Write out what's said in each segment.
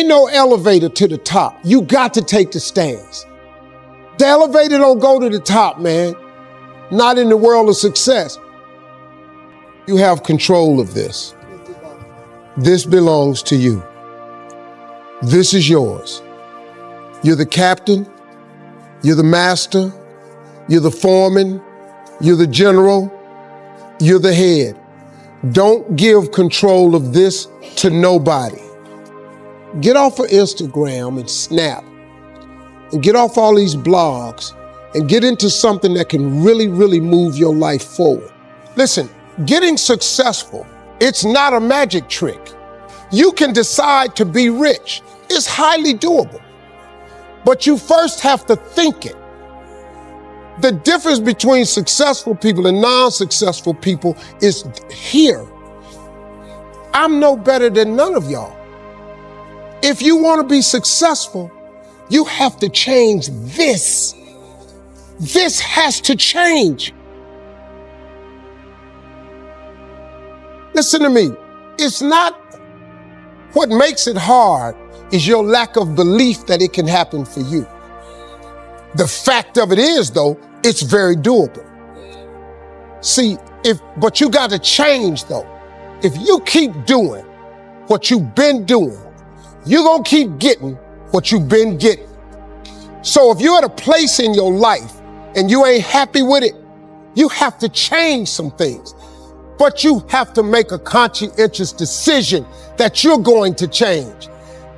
Ain't no elevator to the top. You got to take the stairs. The elevator don't go to the top, man. Not in the world of success. You have control of this. This belongs to you. This is yours. You're the captain. You're the master. You're the foreman. You're the general. You're the head. Don't give control of this to nobody. Get off of Instagram and Snap and get off all these blogs and get into something that can really, really move your life forward. Listen, getting successful, it's not a magic trick. You can decide to be rich. It's highly doable. But you first have to think it. The difference between successful people and non-successful people is here. I'm no better than none of y'all. If you want to be successful, you have to change this. This has to change. Listen to me. It's not what makes it hard is your lack of belief that it can happen for you. The fact of it is, though, it's very doable. See, but you got to change, though. If you keep doing what you've been doing, you're going to keep getting what you've been getting. So if you're at a place in your life and you ain't happy with it, you have to change some things. But you have to make a conscientious decision that you're going to change.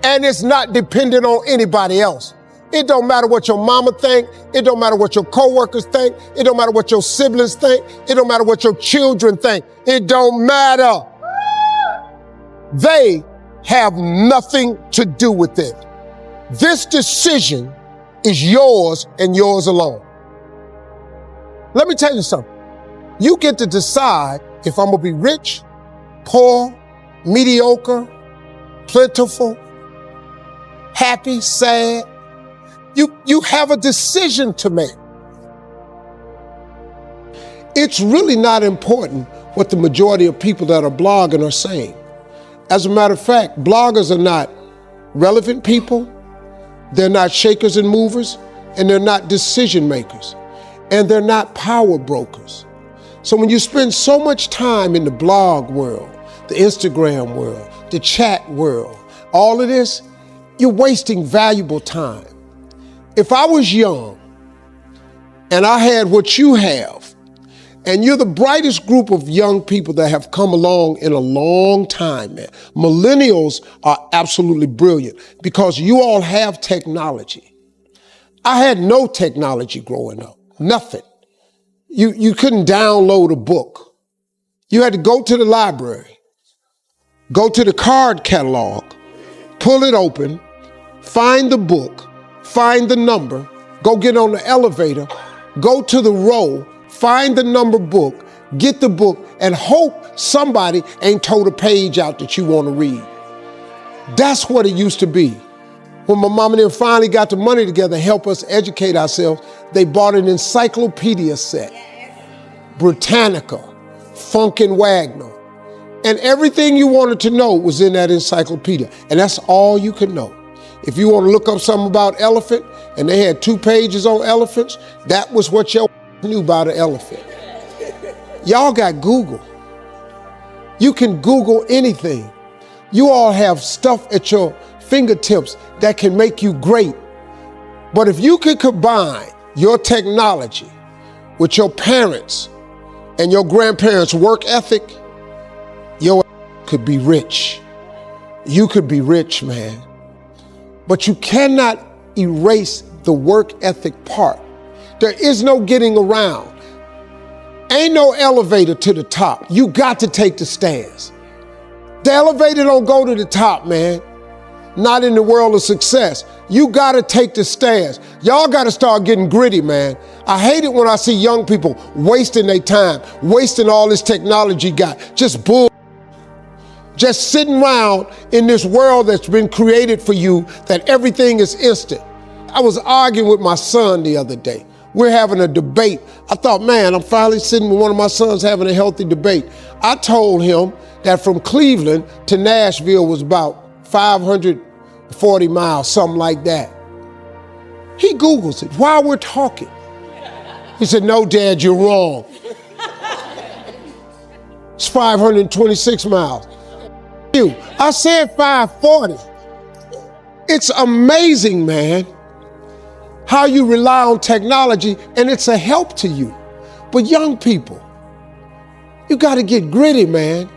And it's not dependent on anybody else. It don't matter what your mama think. It don't matter what your coworkers think. It don't matter what your siblings think. It don't matter what your children think. It don't matter. They have nothing to do with it. This decision is yours and yours alone. Let me tell you something. You get to decide if I'm gonna be rich, poor, mediocre, plentiful, happy, sad. You have a decision to make. It's really not important what the majority of people that are blogging are saying. As a matter of fact, bloggers are not relevant people, they're not shakers and movers, and they're not decision makers, and they're not power brokers. So when you spend so much time in the blog world, the Instagram world, the chat world, all of this, you're wasting valuable time. If I was young and I had what you have, and you're the brightest group of young people that have come along in a long time, man. Millennials are absolutely brilliant because you all have technology. I had no technology growing up, nothing. You couldn't download a book. You had to go to the library, go to the card catalog, pull it open, find the book, find the number, go get on the elevator, go to the row, find the number book, get the book, and hope somebody ain't told a page out that you want to read. That's what it used to be. When my mom and them finally got the money together to help us educate ourselves, they bought an encyclopedia set, Britannica, Funkin' Wagner, and everything you wanted to know was in that encyclopedia, and that's all you could know. If you want to look up something about elephant, and they had 2 pages on elephants, that was what your knew about an elephant. Y'all got Google. You can Google anything. You all have stuff at your fingertips that can make you great. But if you could combine your technology with your parents and your grandparents' work ethic, your could be rich. You could be rich, man. But you cannot erase the work ethic part. There is no getting around. Ain't no elevator to the top. You got to take the stairs. The elevator don't go to the top, man. Not in the world of success. You got to take the stairs. Y'all got to start getting gritty, man. I hate it when I see young people wasting their time, wasting all this technology got, just bull. Just sitting around in this world that's been created for you that everything is instant. I was arguing with my son the other day. We're having a debate. I thought, man, I'm finally sitting with one of my sons having a healthy debate. I told him that from Cleveland to Nashville was about 500 40 miles, something like that. He Googles it while we're talking. He said, no, Dad, you're wrong. It's 526 miles. I said 540. It's amazing, man, how you rely on technology and it's a help to you. But young people, you got to get gritty, man.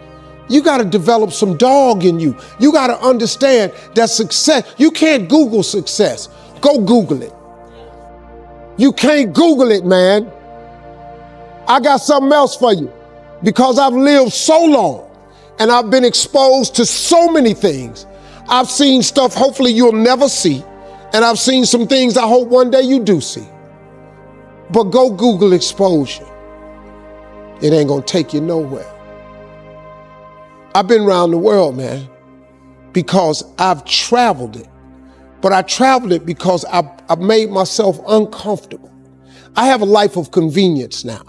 You got to develop some dog in you. You got to understand that success, you can't Google success. Go Google it. You can't Google it, man. I got something else for you. Because I've lived so long and I've been exposed to so many things. I've seen stuff hopefully you'll never see. And I've seen some things I hope one day you do see. But go Google exposure. It ain't gonna take you nowhere. I've been around the world, man, because I've traveled it. But I traveled it because I've made myself uncomfortable. I have a life of convenience now.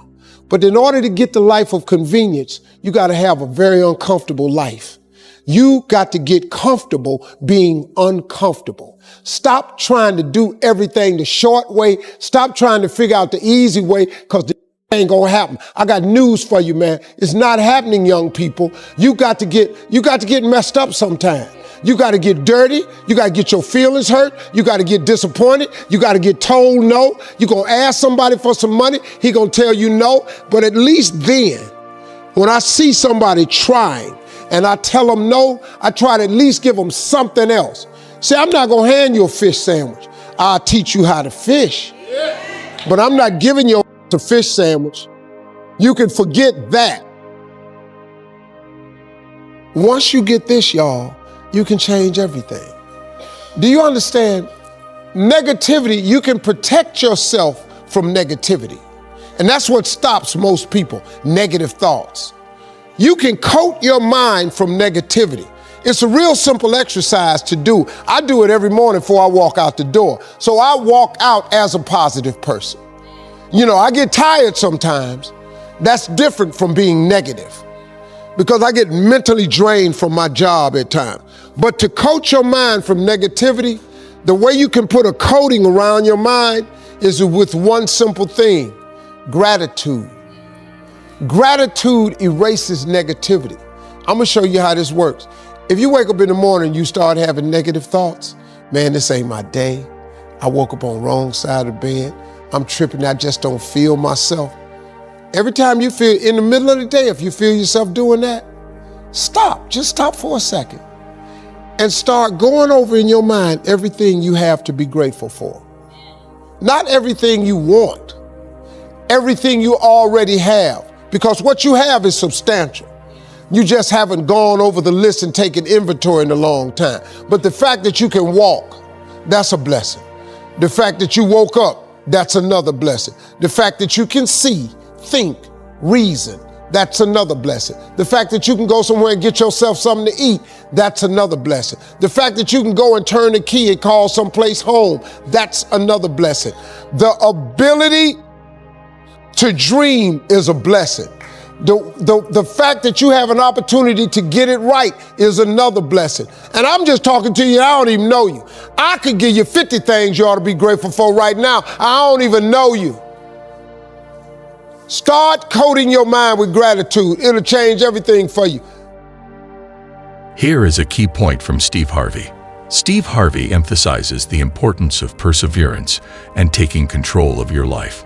But in order to get the life of convenience, you got to have a very uncomfortable life. You got to get comfortable being uncomfortable. Stop trying to do everything the short way. Stop trying to figure out the easy way, because the ain't gonna happen. I got news for you, man. It's not happening, young people. You got to get messed up sometime. You got to get dirty. You got to get your feelings hurt. You got to get disappointed. You got to get told no. You're going to ask somebody for some money. He going to tell you no. But at least then, when I see somebody trying and I tell them no, I try to at least give them something else. See, I'm not going to hand you a fish sandwich. I'll teach you how to fish. But I'm not giving you a fish sandwich. You can forget that. Once you get this, y'all, you can change everything. Do you understand? Negativity, you can protect yourself from negativity. And that's what stops most people, negative thoughts. You can coat your mind from negativity. It's a real simple exercise to do. I do it every morning before I walk out the door. So I walk out as a positive person. You know, I get tired sometimes. That's different from being negative, because I get mentally drained from my job at times. But to coat your mind from negativity, the way you can put a coating around your mind is with one simple thing: gratitude. Gratitude erases negativity. I'm gonna show you how this works. If you wake up in the morning and you start having negative thoughts, man, this ain't my day. I woke up on the wrong side of the bed. I'm tripping, I just don't feel myself. Every time you feel, in the middle of the day, if you feel yourself doing that, stop, just stop for a second and start going over in your mind everything you have to be grateful for. Not everything you want, everything you already have, because what you have is substantial. You just haven't gone over the list and taken inventory in a long time. But the fact that you can walk, that's a blessing. The fact that you woke up, that's another blessing. The fact that you can see, think, reason, that's another blessing. The fact that you can go somewhere and get yourself something to eat, that's another blessing. The fact that you can go and turn the key and call someplace home, that's another blessing. The ability to dream is a blessing. The fact that you have an opportunity to get it right is another blessing. And I'm just talking to you, I don't even know you. I could give you 50 things you ought to be grateful for right now. I don't even know you. Start coating your mind with gratitude. It'll change everything for you. Here is a key point from Steve Harvey. Steve Harvey emphasizes the importance of perseverance and taking control of your life.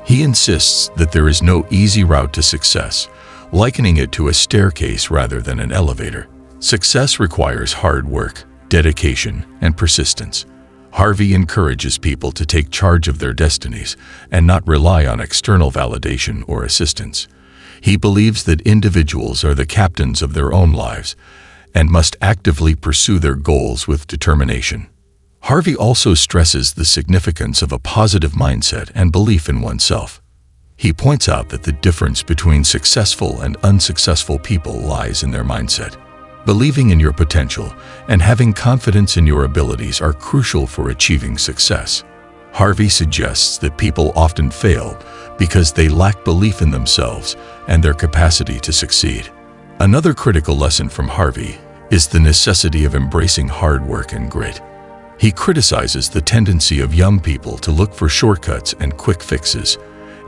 He insists that there is no easy route to success, likening it to a staircase rather than an elevator. Success requires hard work, dedication, and persistence. Harvey encourages people to take charge of their destinies and not rely on external validation or assistance. He believes that individuals are the captains of their own lives and must actively pursue their goals with determination. Harvey also stresses the significance of a positive mindset and belief in oneself. He points out that the difference between successful and unsuccessful people lies in their mindset. Believing in your potential and having confidence in your abilities are crucial for achieving success. Harvey suggests that people often fail because they lack belief in themselves and their capacity to succeed. Another critical lesson from Harvey is the necessity of embracing hard work and grit. He criticizes the tendency of young people to look for shortcuts and quick fixes,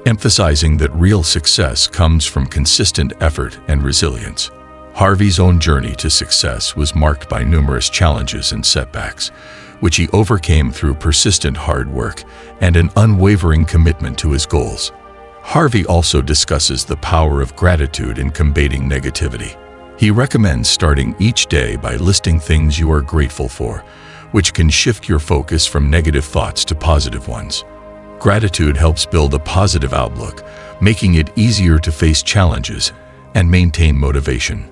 emphasizing that real success comes from consistent effort and resilience. Harvey's own journey to success was marked by numerous challenges and setbacks, which he overcame through persistent hard work and an unwavering commitment to his goals. Harvey also discusses the power of gratitude in combating negativity. He recommends starting each day by listing things you are grateful for, which can shift your focus from negative thoughts to positive ones. Gratitude helps build a positive outlook, making it easier to face challenges and maintain motivation.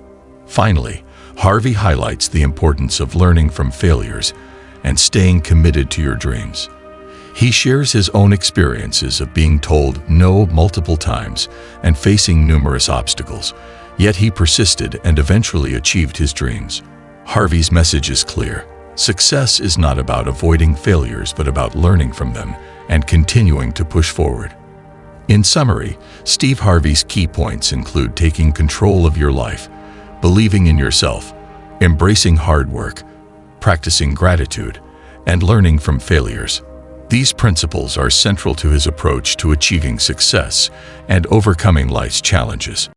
Finally, Harvey highlights the importance of learning from failures and staying committed to your dreams. He shares his own experiences of being told no multiple times and facing numerous obstacles, yet he persisted and eventually achieved his dreams. Harvey's message is clear. Success is not about avoiding failures, but about learning from them and continuing to push forward. In summary, Steve Harvey's key points include taking control of your life, believing in yourself, embracing hard work, practicing gratitude, and learning from failures. These principles are central to his approach to achieving success and overcoming life's challenges.